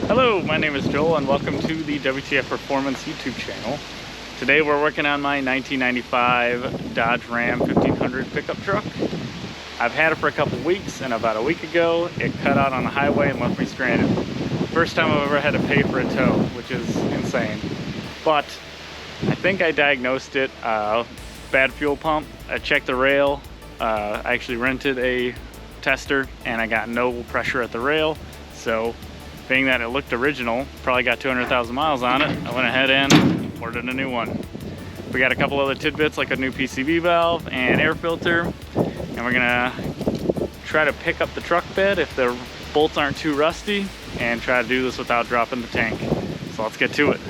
Hello, my name is Joel and welcome to the WTF Performance YouTube channel. Today we're working on my 1995 Dodge Ram 1500 pickup truck. I've had it for a couple weeks, and about a week ago it cut out on the highway and left me stranded. First time I've ever had to pay for a tow, which is insane. But I think I diagnosed it. Bad fuel pump. I checked the rail. I actually rented a tester and I got no pressure at the rail. So being that it looked original, probably got 200,000 miles on it, I went ahead and ordered a new one. We got a couple other tidbits like a new PCV valve and air filter, and we're gonna try to pick up the truck bed if the bolts aren't too rusty and try to do this without dropping the tank. So let's get to it.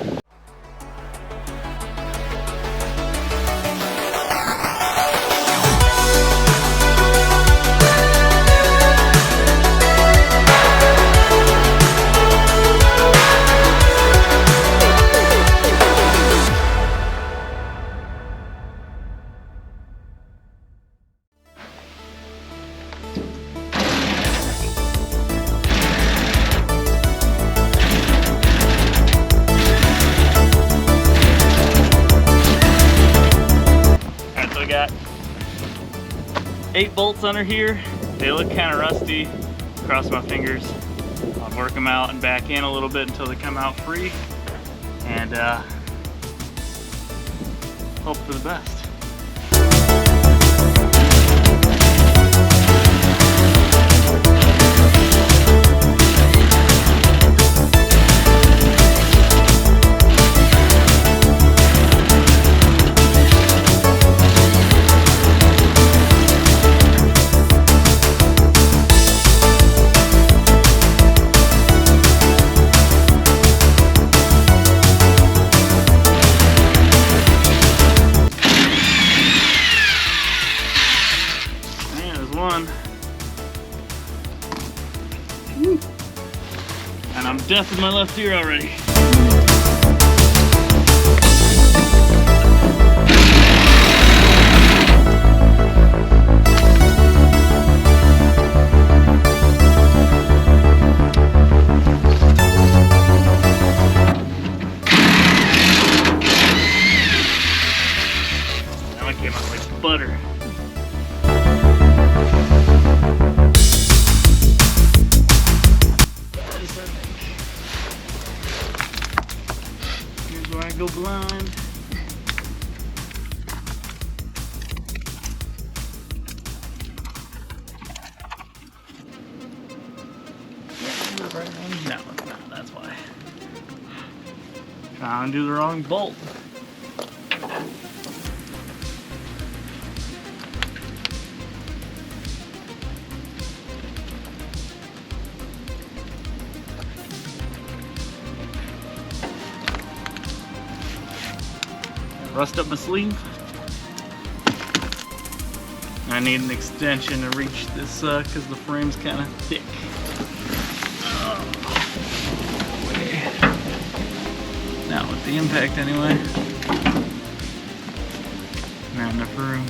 Got 8 bolts under here. They look kind of rusty. Cross my fingers. I'll work them out and back in a little bit until they come out free, and hope for the best. And I'm deaf in my left ear already. That one came out like butter. I go blind. No, it's not. That's why. Trying to do the wrong bolt. Rust up my sleeve. I need an extension to reach this because the frame's kind of thick. Not with the impact anyway. Not enough room.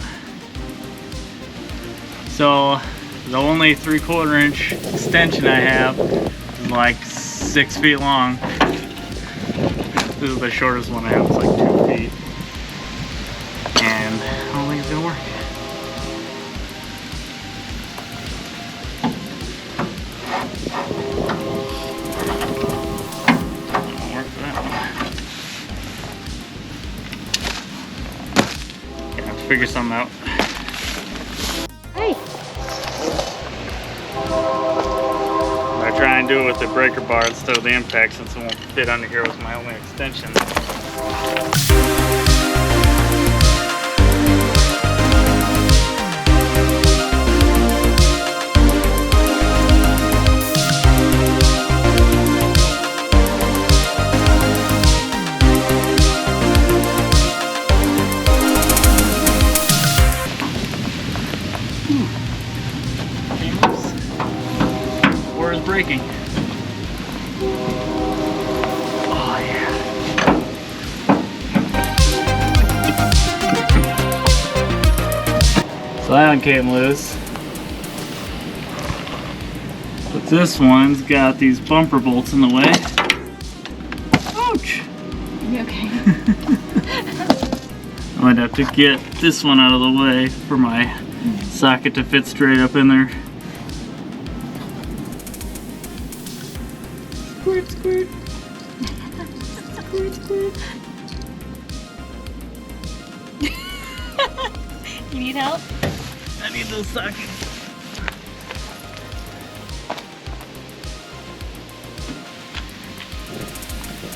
So the only 3/4 inch extension I have is like 6 feet long. This is the shortest one I have. It's like 2 feet. And I don't think it's gonna work. Won't work for that one. Gonna have to figure something out. Hey. I try and do it with the breaker bar instead of the impact, since it won't fit under here with my only extension. Or is breaking. Oh yeah. So that one came loose. Put This one's got these bumper bolts in the way. Ouch! You okay? I might have to get this one out of the way for my socket to fit straight up in there. Squirt, squirt. Squirt, squirt. You need help? I need those sockets.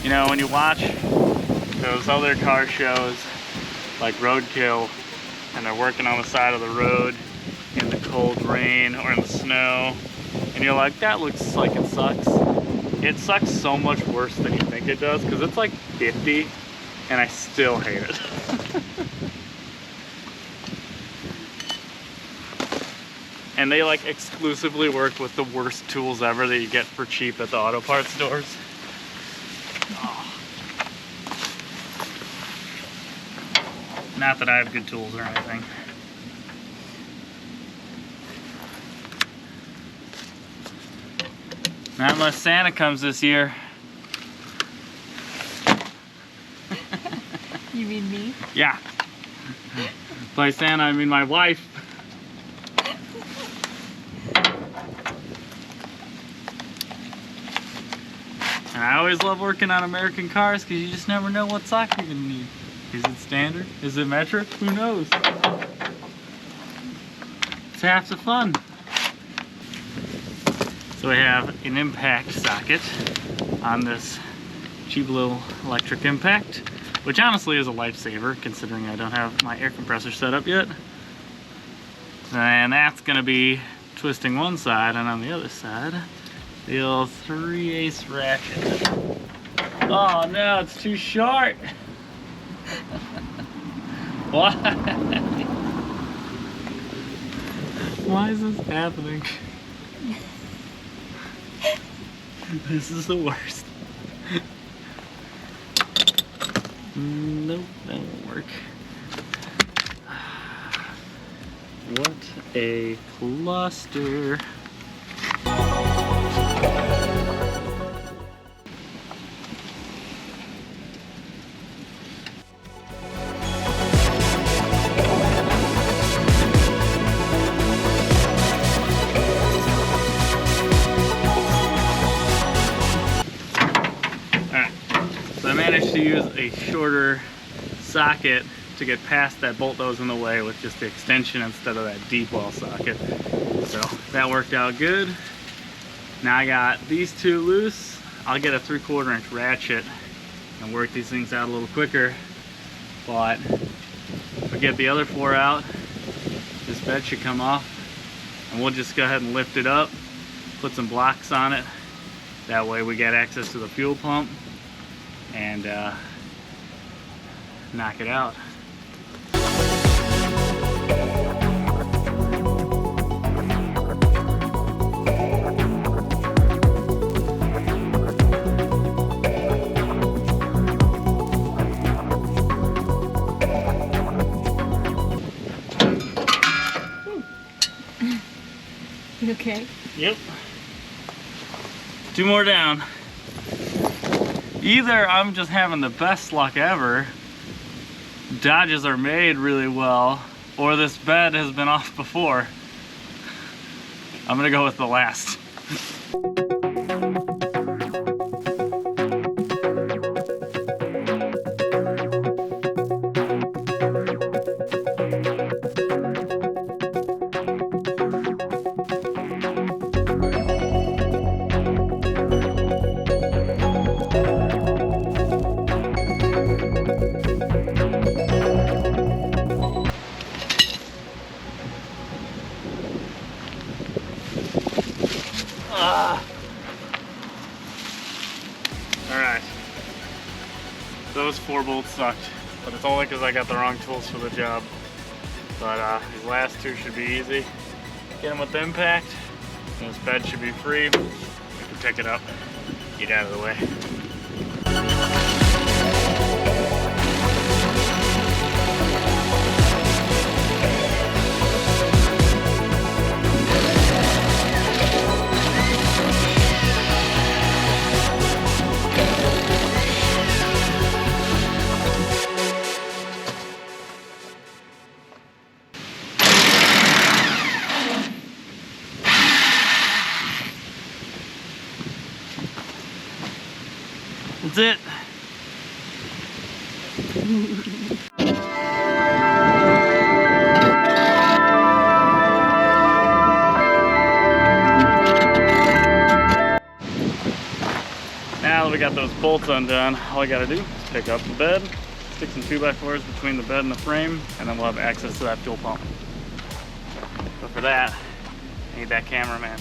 You know, when you watch those other car shows like Roadkill and they're working on the side of the road in the cold rain or in the snow, and you're like, that looks like it sucks. It sucks so much worse than you think it does, because it's like 50 and I still hate it. And they like exclusively work with the worst tools ever that you get for cheap at the auto parts stores. Oh. Not that I have good tools or anything. Not unless Santa comes this year. You mean me? Yeah. By Santa, I mean my wife. And I always love working on American cars because you just never know what sock you're gonna need. Is it standard? Is it metric? Who knows? It's half the fun. So we have an impact socket on this cheap little electric impact, which honestly is a lifesaver considering I don't have my air compressor set up yet. And that's gonna be twisting one side, and on the other side, the old 3/8 ratchet. Oh no, it's too short. Why? Why is this happening? This is the worst. Nope, that won't work. What a cluster. I managed to use a shorter socket to get past that bolt that was in the way with just the extension instead of that deep wall socket. So that worked out good. Now I got these two loose. I'll get a 3/4 inch ratchet and work these things out a little quicker. But if I get the other 4 out, this bed should come off, and we'll just go ahead and lift it up, put some blocks on it. That way we get access to the fuel pump and knock it out. You okay? Yep. 2 more down. Either I'm just having the best luck ever, Dodges are made really well, or this bed has been off before. I'm gonna go with the last. Alright, those 4 bolts sucked, but it's only because I got the wrong tools for the job. But these last 2 should be easy. Get them with the impact, and this bed should be free. We can pick it up, get out of the way. That's it. Now that we got those bolts undone, all I gotta do is pick up the bed, stick some 2x4s between the bed and the frame, and then we'll have access to that fuel pump. But for that, I need that cameraman.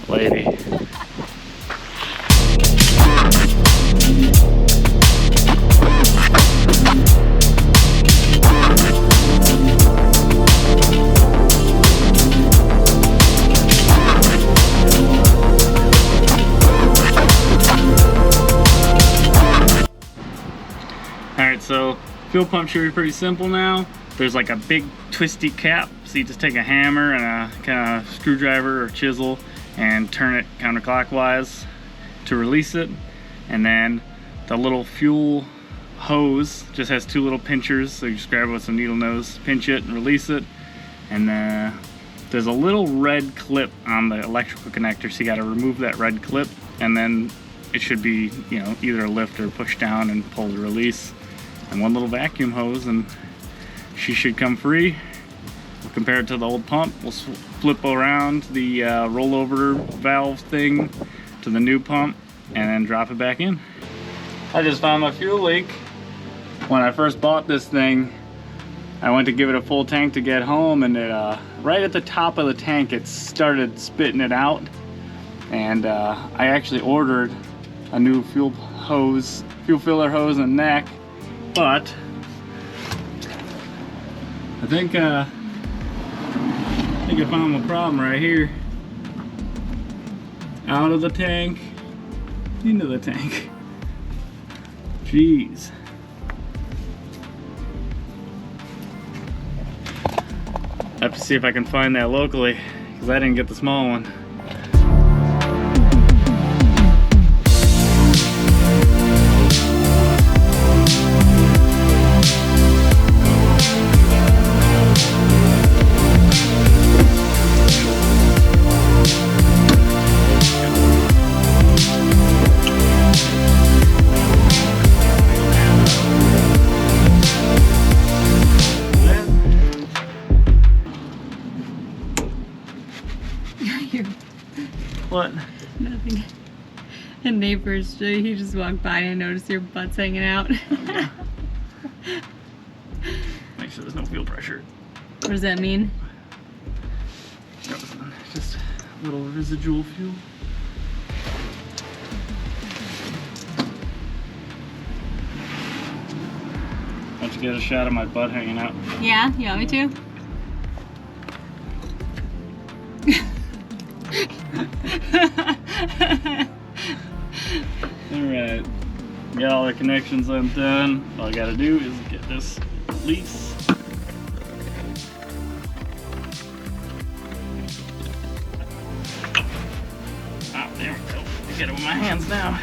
Lady. Alright, so fuel pump should be pretty simple now. There's like a big twisty cap, so you just take a hammer and a kind of screwdriver or chisel and turn it counterclockwise to release it. And then the little fuel hose just has two little pinchers, so you just grab it with some needle nose, pinch it and release it. And there's a little red clip on the electrical connector, so you got to remove that red clip, and then it should be, you know, either a lift or push down and pull the release. And one little vacuum hose, and she should come free. We'll compare it to the old pump. We'll flip around the rollover valve thing to the new pump and then drop it back in. I just found my fuel leak. When I first bought this thing, I went to give it a full tank to get home, and it right at the top of the tank it started spitting it out. And I actually ordered a new fuel filler hose and neck, but I think I found my problem right here. Out of the tank, into the tank. Jeez. I have to see if I can find that locally, because I didn't get the small one. What? Nothing. A neighbor's, he just walked by and noticed your butt's hanging out. Okay. Make sure there's no fuel pressure. What does that mean? Just a little residual fuel. Why don't you get a shot of my butt hanging out? Yeah? You want me to? Alright, got all the connections undone. All I gotta do is get this release. Oh, there we go. I get it with my hands now.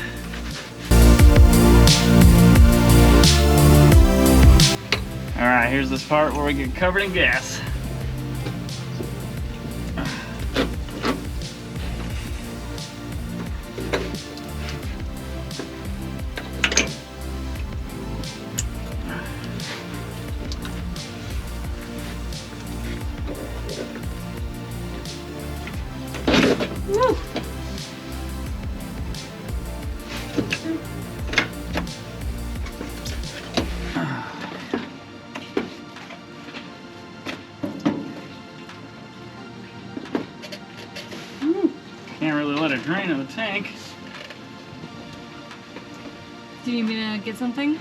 Alright, here's this part where we get covered in gas. Woo! Can't really let it drain in the tank. Do you need me to get something?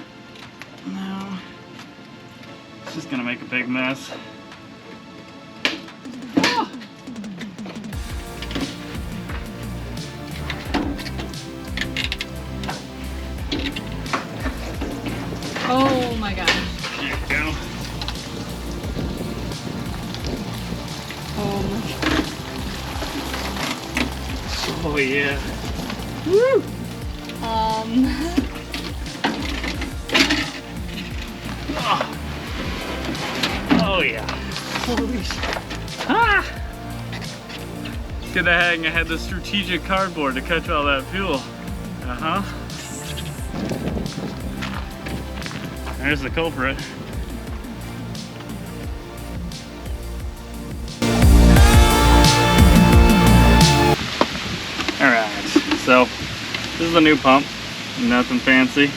No. It's just gonna make a big mess. Oh my gosh. There you go. Oh my gosh. Oh yeah. Woo! Oh yeah. Holy shit. Ah! Good hang, I had the strategic cardboard to catch all that fuel. There's the culprit. Alright, so this is the new pump. Nothing fancy.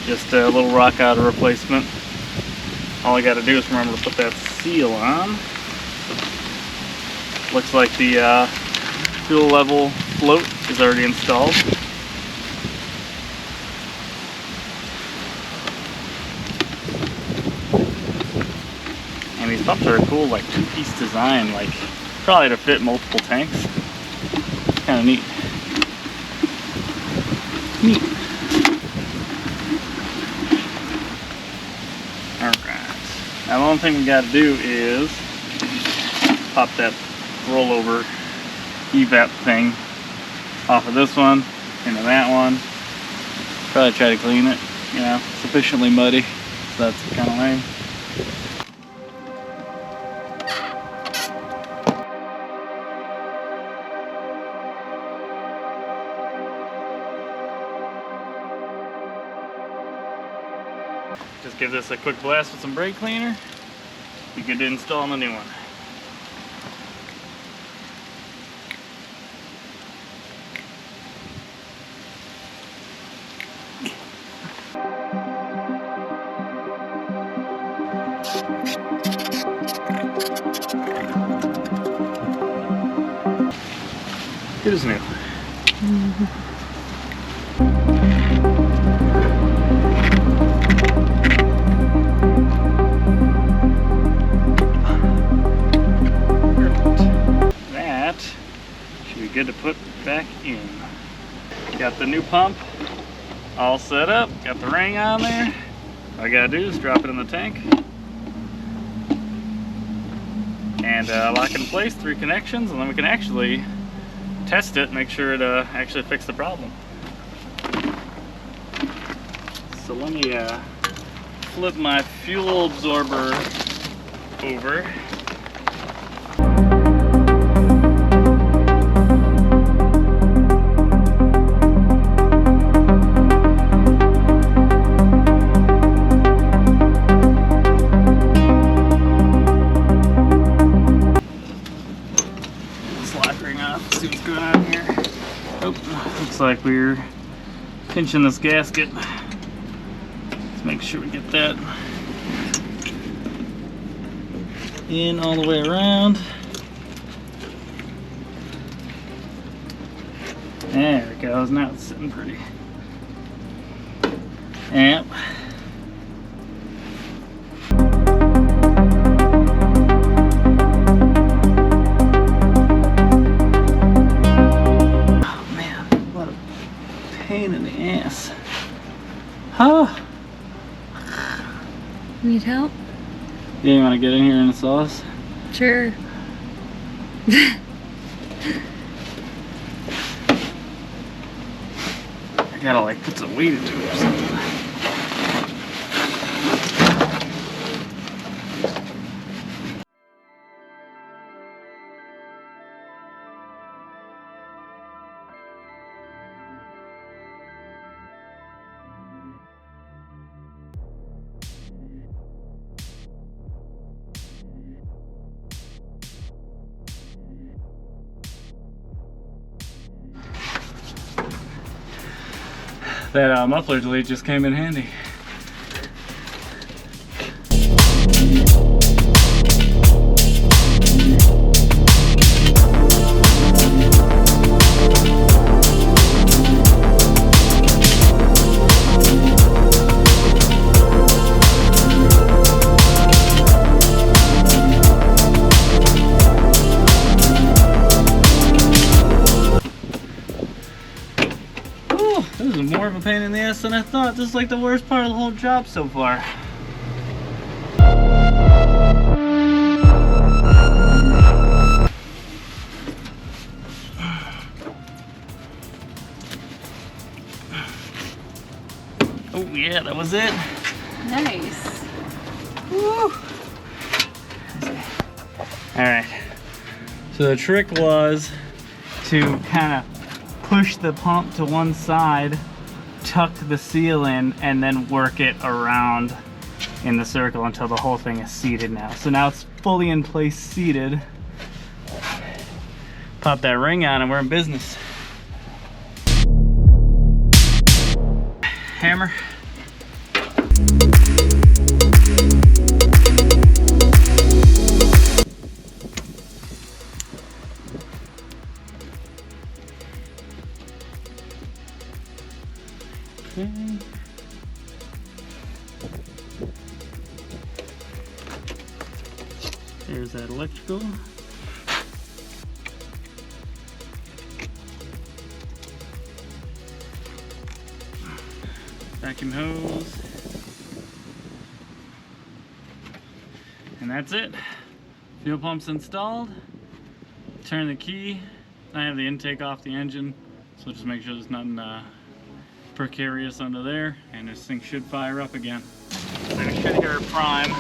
Just a little rock outer replacement. All I gotta do is remember to put that seal on. Looks like the fuel level float is already installed. And these pumps are a cool, like, two-piece design, like probably to fit multiple tanks. Kind of neat. Alright. Now the only thing we gotta do is pop that rollover evap thing off of this one into that one. Probably try to clean it, you know, sufficiently muddy, so that's kind of lame. Just give this a quick blast with some brake cleaner. Be good to install the new one. Good as new. That should be good to put back in. Got the new pump all set up, got the ring on there. All I gotta do is drop it in the tank and lock it in place, 3 connections, and then we can actually test it, make sure it actually fixed the problem. So let me flip my fuel absorber over. See what's going on here. Oh, looks like we're pinching this gasket. Let's make sure we get that in all the way around. There it goes. Now it's sitting pretty. Yep. Pain in the ass. Huh? Need help? Yeah, you want to get in here and install this? Sure. I gotta like put some weight into it or something. That muffler delete just came in handy. This is more of a pain in the ass than I thought. This is like the worst part of the whole job so far. Oh yeah, that was it. Nice. Woo. All right. So the trick was to kind of push the pump to one side, tuck the seal in, and then work it around in the circle until the whole thing is seated now. So now it's fully in place, seated. Pop that ring on and we're in business. Hammer. Okay. There's that electrical. Vacuum hose. And that's it. Fuel pump's installed. Turn the key. I have the intake off the engine, so just make sure there's nothing precarious under there, and this thing should fire up again. So we should hear it prime.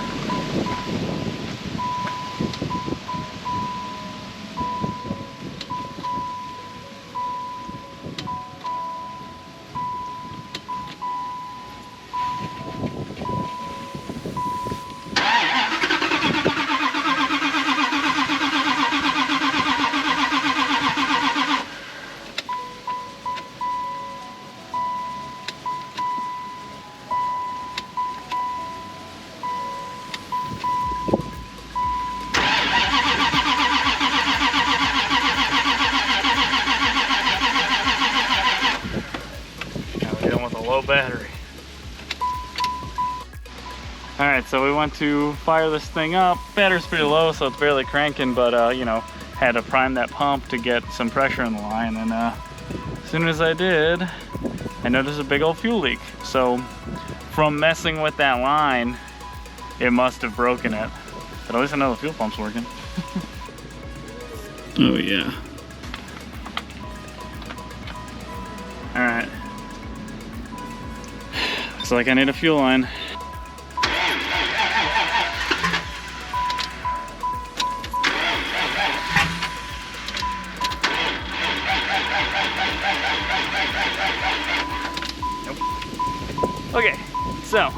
Low battery. Alright, so we went to fire this thing up. Battery's pretty low, so it's barely cranking, but you know, had to prime that pump to get some pressure in the line, and as soon as I did, I noticed a big old fuel leak. So from messing with that line, it must have broken it. But at least I know the fuel pump's working. Oh yeah. Alright. Looks like I need a fuel line. Nope. Okay, so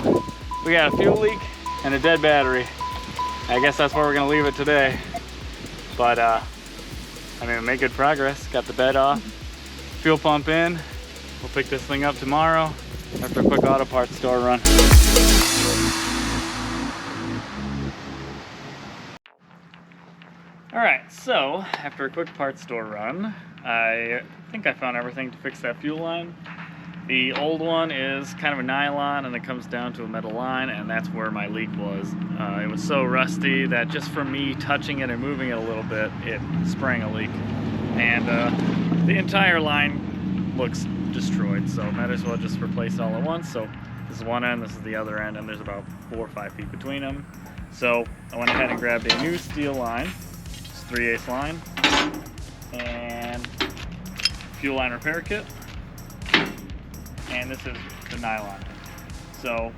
we got a fuel leak and a dead battery. I guess that's where we're gonna leave it today. But I mean, we made good progress. Got the bed off, fuel pump in. We'll pick this thing up tomorrow after a quick auto parts store run. Alright, so after a quick parts store run, I think I found everything to fix that fuel line. The old one is kind of a nylon and it comes down to a metal line, and that's where my leak was. It was so rusty that just from me touching it and moving it a little bit, it sprang a leak. And the entire line looks destroyed, so might as well just replace all at once. So this is one end, this is the other end, and there's about 4 or 5 feet between them. So I went ahead and grabbed a new steel line. It's 3/8 line, and fuel line repair kit, and this is the nylon. So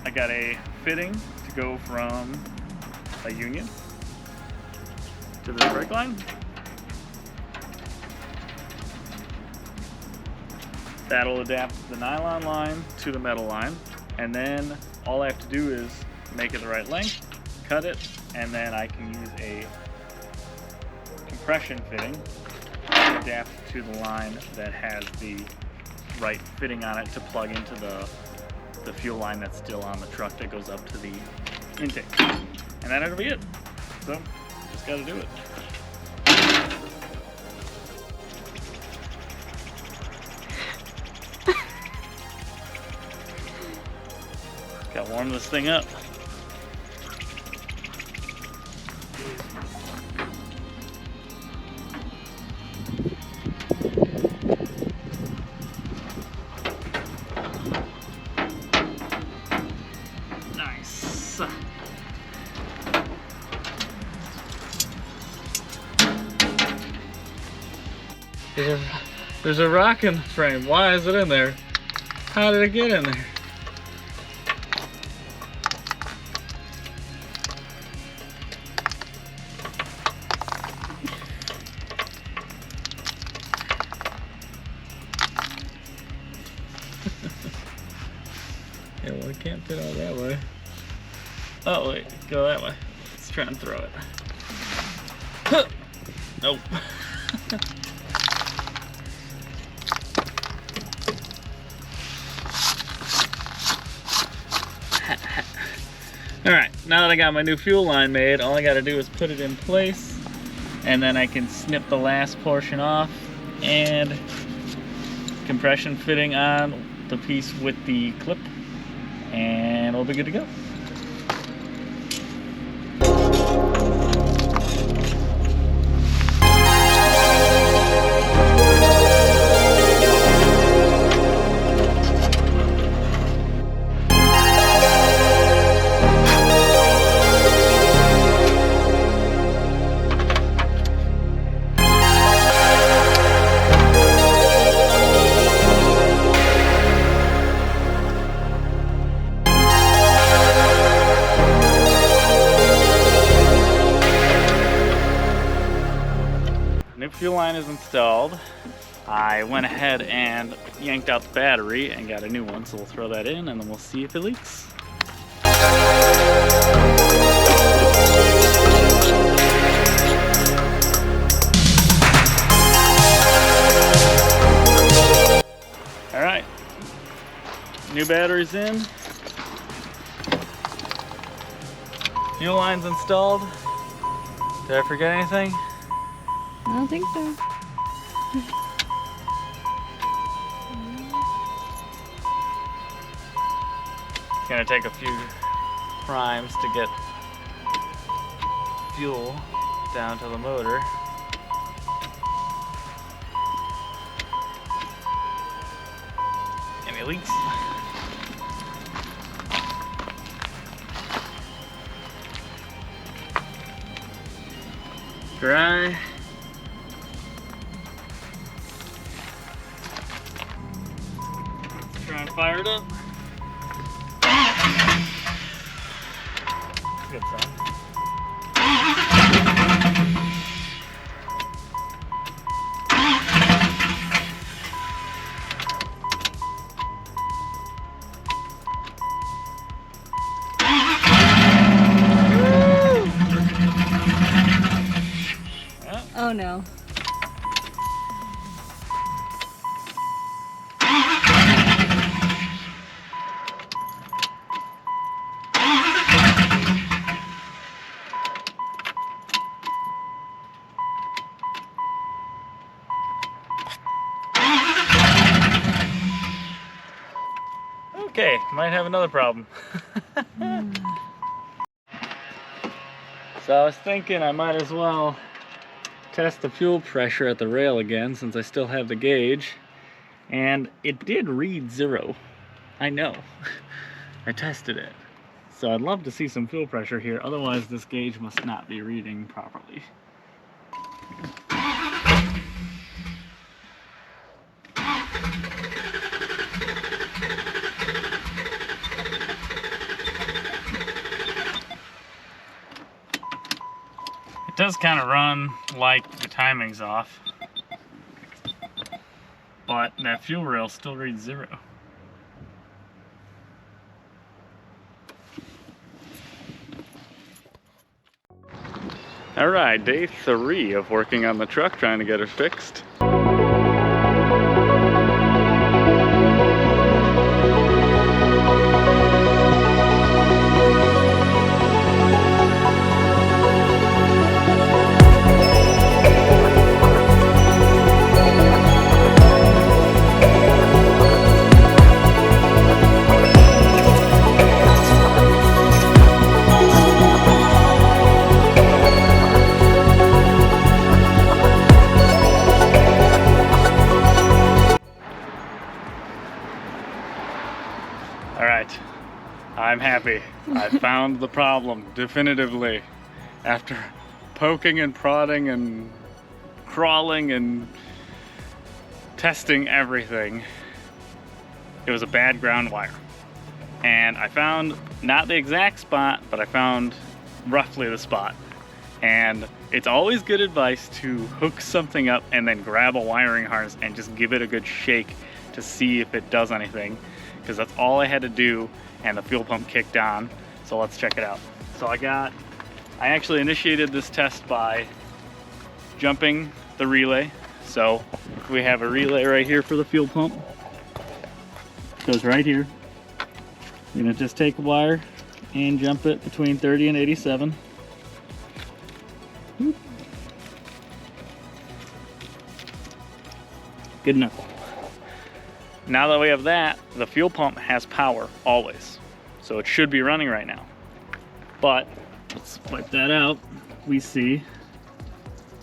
I got a fitting to go from a union to the brake line. That'll adapt the nylon line to the metal line, and then all I have to do is make it the right length, cut it, and then I can use a compression fitting to adapt to the line that has the right fitting on it to plug into the fuel line that's still on the truck that goes up to the intake. And that'll be it. So, just gotta do it. Gotta warm this thing up. Nice. There's a rock in the frame. Why is it in there? How did it get in there? Yeah, well, it can't fit all that way. Oh, wait, go that way. Let's try and throw it. Huh. Nope. Alright, now that I got my new fuel line made, all I gotta do is put it in place, and then I can snip the last portion off and compression fitting on the piece with the clip, and we'll be good to go. New fuel line is installed. I went ahead and yanked out the battery and got a new one, so we'll throw that in and then we'll see if it leaks. All right, new battery's in. Fuel line's installed. Did I forget anything? I don't think so. It's gonna take a few primes to get fuel down to the motor. Any leaks? Dry. Try and fire it up. Good sound. Oh no. Okay, might have another problem. So I was thinking I might as well test the fuel pressure at the rail again since I still have the gauge, and it did read 0. I know. I tested it. So I'd love to see some fuel pressure here, otherwise this gauge must not be reading properly. It does kind of run like the timing's off, but that fuel rail still reads 0. All right, day 3 of working on the truck, trying to get it fixed. I'm happy. I found the problem definitively after poking and prodding and crawling and testing everything. It was a bad ground wire, and I found not the exact spot, but I found roughly the spot. And it's always good advice to hook something up and then grab a wiring harness and just give it a good shake to see if it does anything, because that's all I had to do, and the fuel pump kicked on. So let's check it out. So I actually initiated this test by jumping the relay. So we have a relay right here for the fuel pump. It goes right here. You're gonna just take a wire and jump it between 30 and 87. Good enough. Now that we have that, the fuel pump has power always. So it should be running right now. But let's wipe that out. We see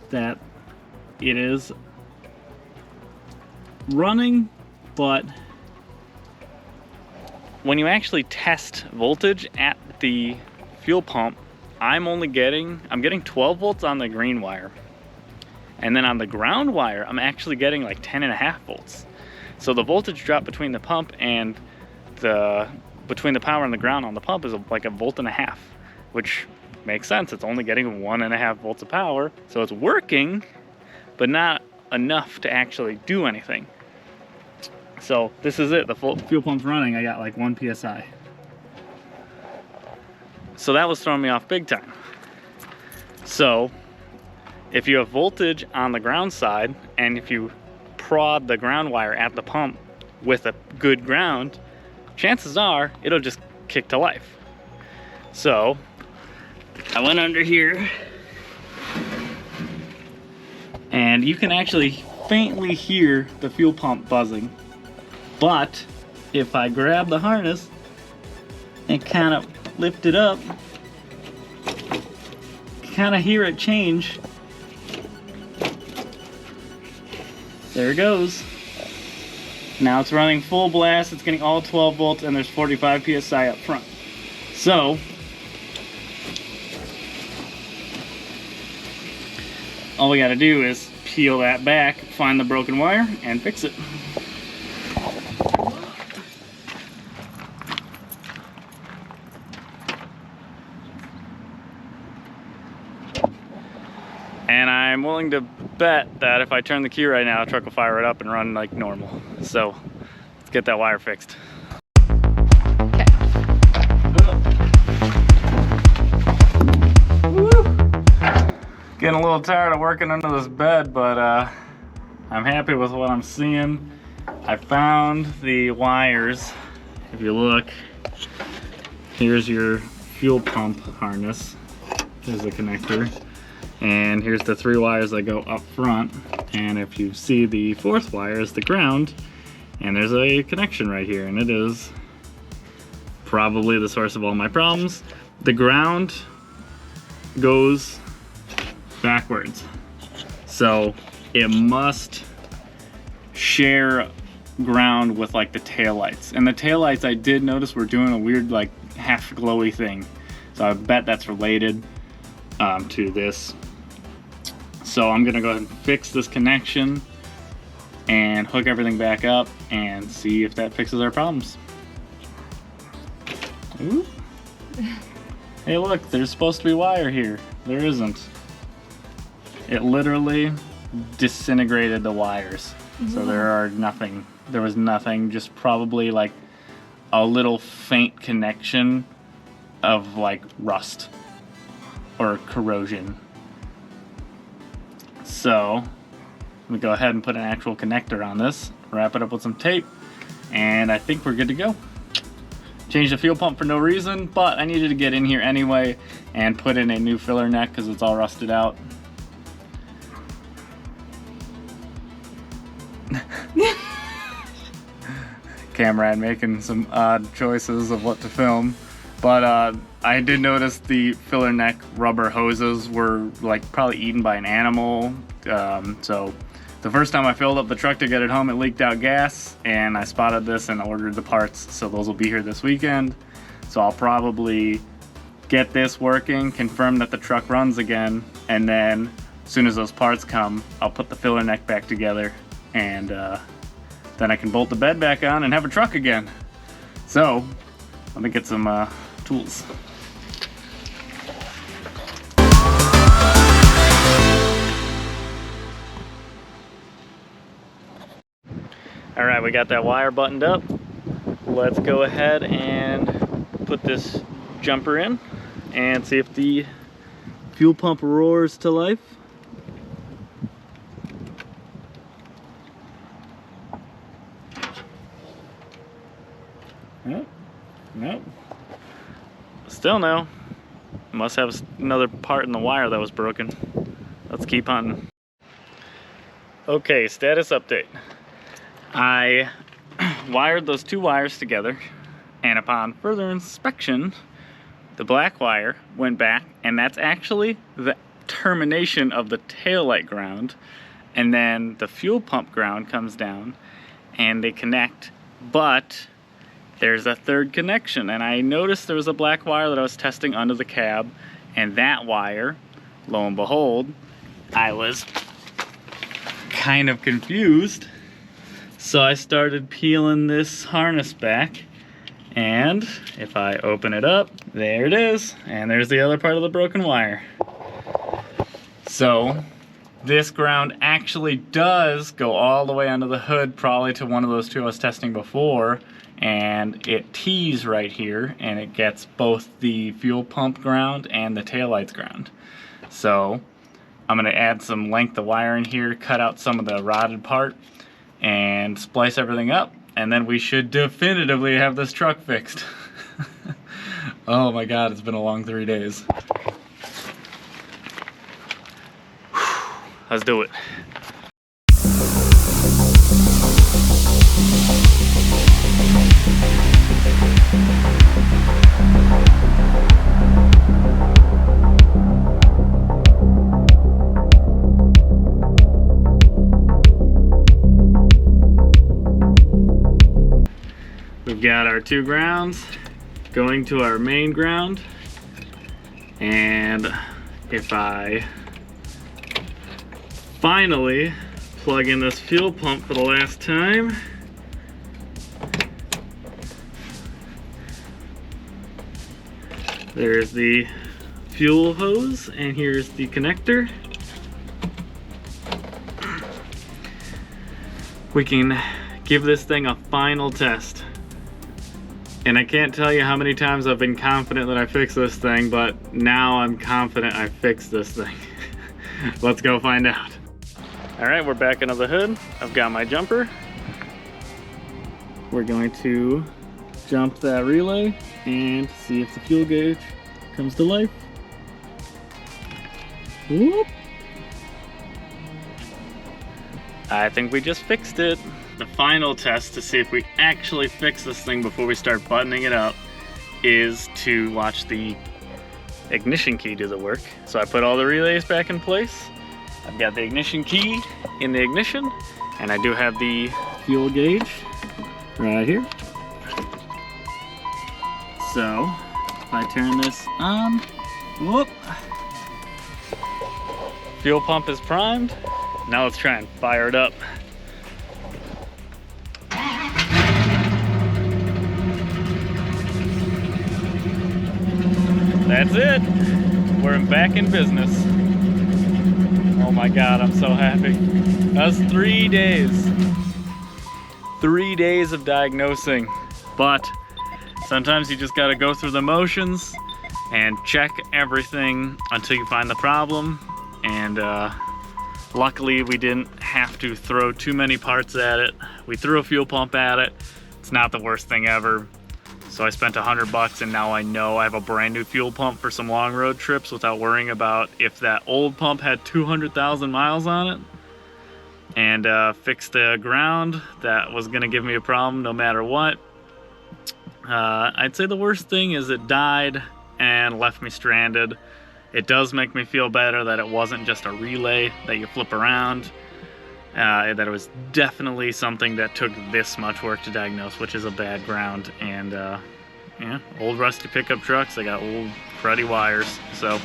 that it is running, but when you actually test voltage at the fuel pump, I'm getting 12 volts on the green wire. And then on the ground wire, I'm actually getting like 10.5 volts. So the voltage drop between the pump and between the power and the ground on the pump is like 1.5 volts, which makes sense. It's only getting 1.5 volts of power. So it's working, but not enough to actually do anything. So this is it. The fuel pump's running. I got like 1 PSI. So that was throwing me off big time. So if you have voltage on the ground side, and if you prod the ground wire at the pump with a good ground, chances are it'll just kick to life. So I went under here, and you can actually faintly hear the fuel pump buzzing. But if I grab the harness and kind of lift it up, kind of hear it change. There it goes. Now it's running full blast. It's getting all 12 volts, and there's 45 PSI up front. So all we got to do is peel that back, find the broken wire, and fix it. And I'm willing to bet that if I turn the key right now, the truck will fire it up and run like normal. So let's get that wire fixed. Okay. Getting a little tired of working under this bed, but I'm happy with what I'm seeing. I found the wires. If you look, here's your fuel pump harness. Here's the connector. And here's the 3 wires that go up front. And if you see, the 4th wire is the ground. And there's a connection right here, and it is probably the source of all my problems. The ground goes backwards. So it must share ground with like the taillights. And the taillights, I did notice, were doing a weird like half glowy thing. So I bet that's related to this. So I'm gonna go ahead and fix this connection and hook everything back up and see if that fixes our problems. Ooh. Hey look, there's supposed to be wire here. There isn't. It literally disintegrated the wires. So there was nothing, just probably like a little faint connection of like rust or corrosion. So let me go ahead and put an actual connector on this, wrap it up with some tape, and I think we're good to go. Changed the fuel pump for no reason, but I needed to get in here anyway and put in a new filler neck because it's all rusted out. Camera making some odd choices of what to film, but I did notice the filler neck rubber hoses were like probably eaten by an animal. So the first time I filled up the truck to get it home, it leaked out gas, and I spotted this and ordered the parts. So those will be here this weekend. So I'll probably get this working, confirm that the truck runs again, and then as soon as those parts come, I'll put the filler neck back together, and then I can bolt the bed back on and have a truck again. So let me get some tools. All right, we got that wire buttoned up. let's go ahead and put this jumper in and see if the fuel pump roars to life. Nope. Nope. Still no. Must have another part in the wire that was broken. Let's keep on. Okay, status update. I wired those two wires together, and upon further inspection, the black wire went back, and that's actually the termination of the taillight ground, and then the fuel pump ground comes down and they connect, but there's a third connection, and I noticed there was a black wire that I was testing under the cab, and that wire, lo and behold, I was kind of confused. So I started peeling this harness back, and if I open it up, there it is, and there's the other part of the broken wire. So this ground actually does go all the way under the hood, probably to one of those two I was testing before, and it tees right here, and it gets both the fuel pump ground and the taillights ground. So I'm gonna add some length of wire in here, cut out some of the rotted part, and splice everything up, and then we should definitively have this truck fixed. Oh my god, it's been a long 3 days. Let's do it. We've got our two grounds going to our main ground, and if I finally plug in this fuel pump for the last time, there's the fuel hose, and here's the connector. We can give this thing a final test. And I can't tell you how many times I've been confident that I fixed this thing, but now I'm confident I fixed this thing. Let's go find out. All right, we're back under the hood. I've got my jumper. We're going to jump that relay and see if the fuel gauge comes to life. Whoop. I think we just fixed it. The final test to see if we actually fix this thing before we start buttoning it up is to watch the ignition key do the work. So I put all the relays back in place. I've got the ignition key in the ignition, and I do have the fuel gauge right here. So if I turn this on, whoop, fuel pump is primed. Now let's try and fire it up. That's it. We're back in business. Oh my god, I'm so happy. That was 3 days. 3 days of diagnosing. But sometimes you just gotta go through the motions and check everything until you find the problem. And luckily we didn't have to throw too many parts at it. We threw a fuel pump at it. It's not the worst thing ever. So I spent $100, and now I know I have a brand new fuel pump for some long road trips without worrying about if that old pump had 200,000 miles on it. And fixed a ground that was gonna give me a problem no matter what. I'd say the worst thing is it died and left me stranded. It does make me feel better that it wasn't just a relay that you flip around. That it was definitely something that took this much work to diagnose, which is a bad ground. And yeah, old rusty pickup trucks, they got old cruddy wires. So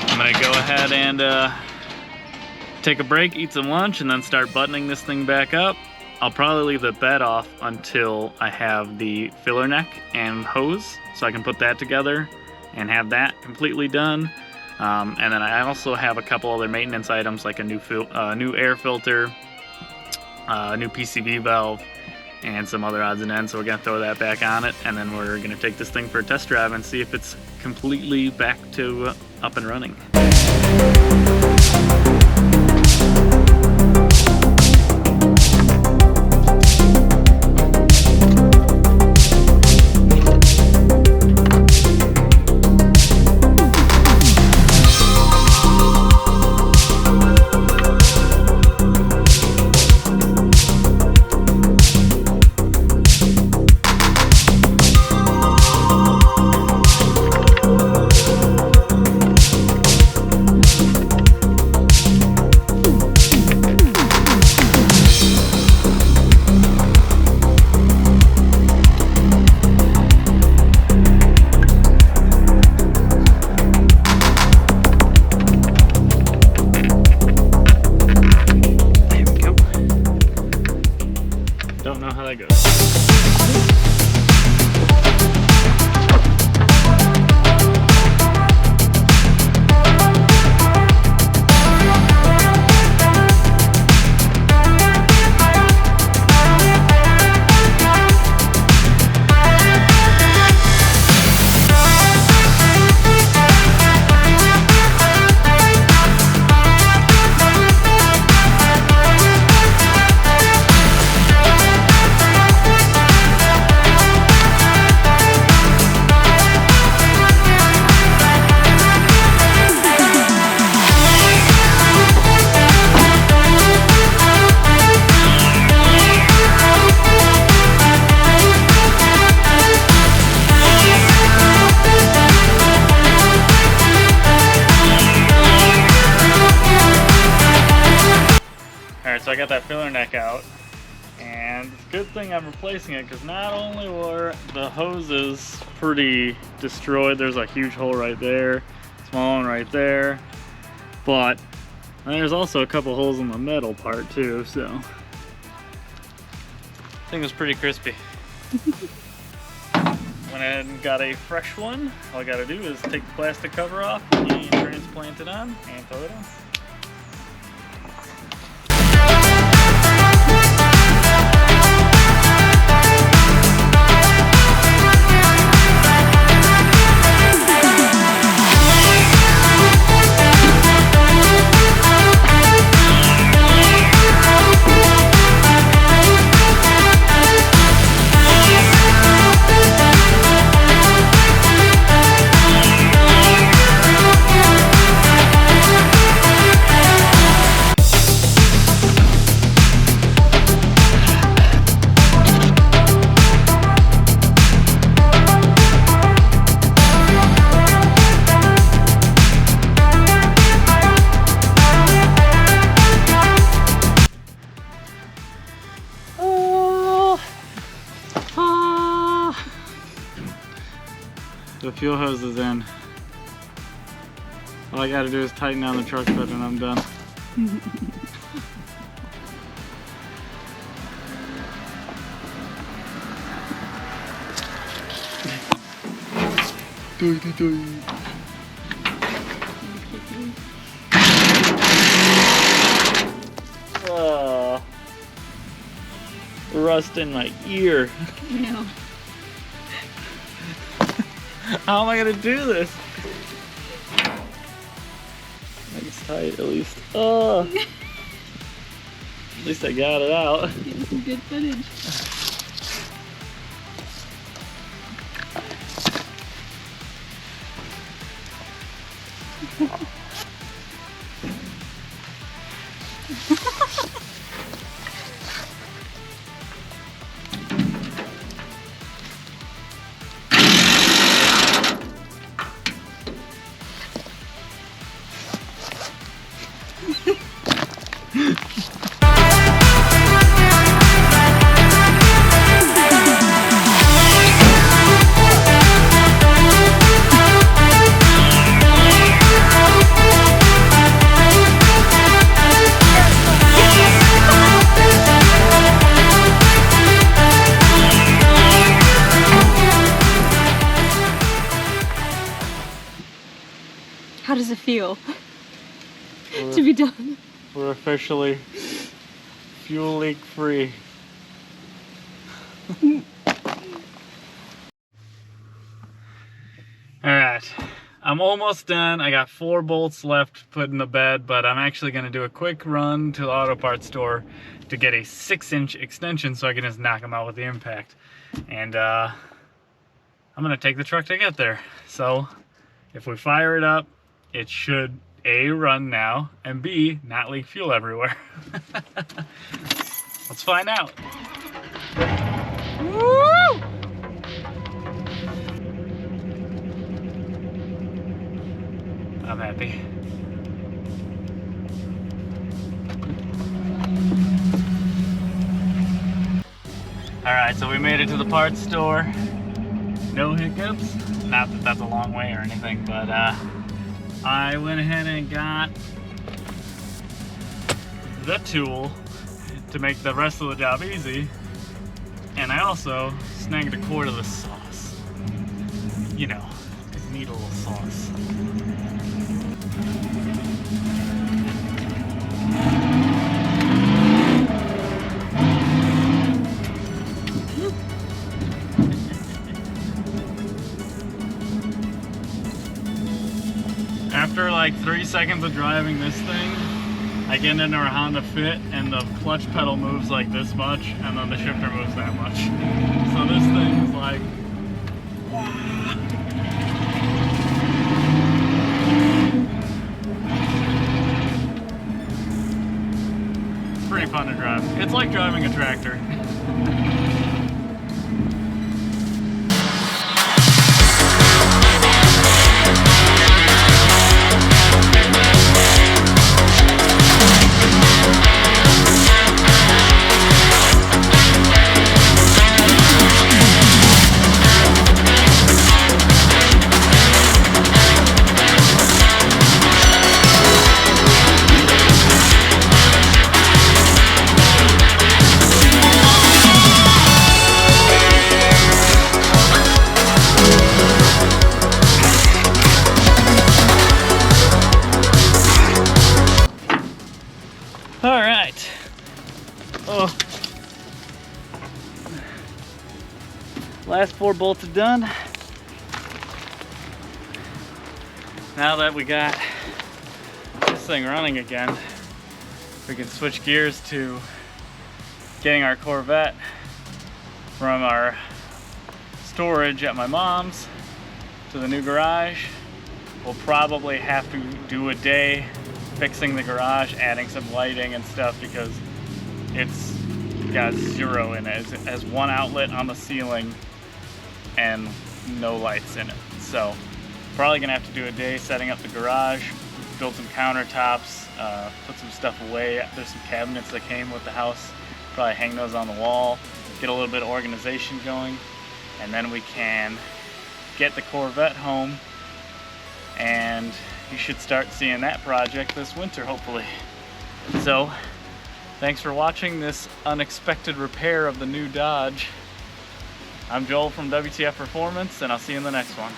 I'm gonna go ahead and take a break, eat some lunch, and then start buttoning this thing back up. I'll probably leave the bed off until I have the filler neck and hose, so I can put that together and have that completely done. And then I also have a couple other maintenance items, like a new air filter, a new PCV valve, and some other odds and ends. So we're gonna throw that back on it, and then we're gonna take this thing for a test drive and see if it's completely back to up and running. Don't know how that goes. Alright, so I got that filler neck out, and it's a good thing I'm replacing it, because not only were the hoses pretty destroyed, there's a huge hole right there, small one right there, but there's also a couple holes in the metal part too, so I think it was pretty crispy. Went ahead and got a fresh one. All I gotta do is take the plastic cover off and transplant it on and throw it on. The fuel hose is in. All I gotta do is tighten down the truck bed and I'm done. Rust in my ear. No. How am I gonna do this? It's tight at least. Oh. At least I got it out. Getting some good footage. How does it feel to be done? We're officially fuel leak free. Alright, I'm almost done. I got 4 bolts left put in the bed, but I'm actually going to do a quick run to the auto parts store to get a 6-inch extension so I can just knock them out with the impact. And I'm going to take the truck to get there. So if we fire it up, it should A, run now, and B, not leak fuel everywhere. Let's find out. Woo! I'm happy. Alright, so we made it to the parts store. No hiccups. Not that that's a long way or anything, but I went ahead and got the tool to make the rest of the job easy. And I also snagged a quart of the sauce. You know, just need a little sauce. After like 3 seconds of driving this thing, I get into our Honda Fit and the clutch pedal moves like this much and then the shifter moves that much. So this thing is like, it's pretty fun to drive. It's like driving a tractor. All right. Oh. Last 4 bolts are done. Now that we got this thing running again, we can switch gears to getting our Corvette from our storage at my mom's to the new garage. We'll probably have to do a day fixing the garage, adding some lighting and stuff because it's got 0 in it. It has 1 outlet on the ceiling and no lights in it. So probably gonna have to do a day setting up the garage, build some countertops, put some stuff away. There's some cabinets that came with the house. Probably hang those on the wall, get a little bit of organization going, and then we can get the Corvette home, and you should start seeing that project this winter, hopefully. So, thanks for watching this unexpected repair of the new Dodge. I'm Joel from WTF Performance, and I'll see you in the next one.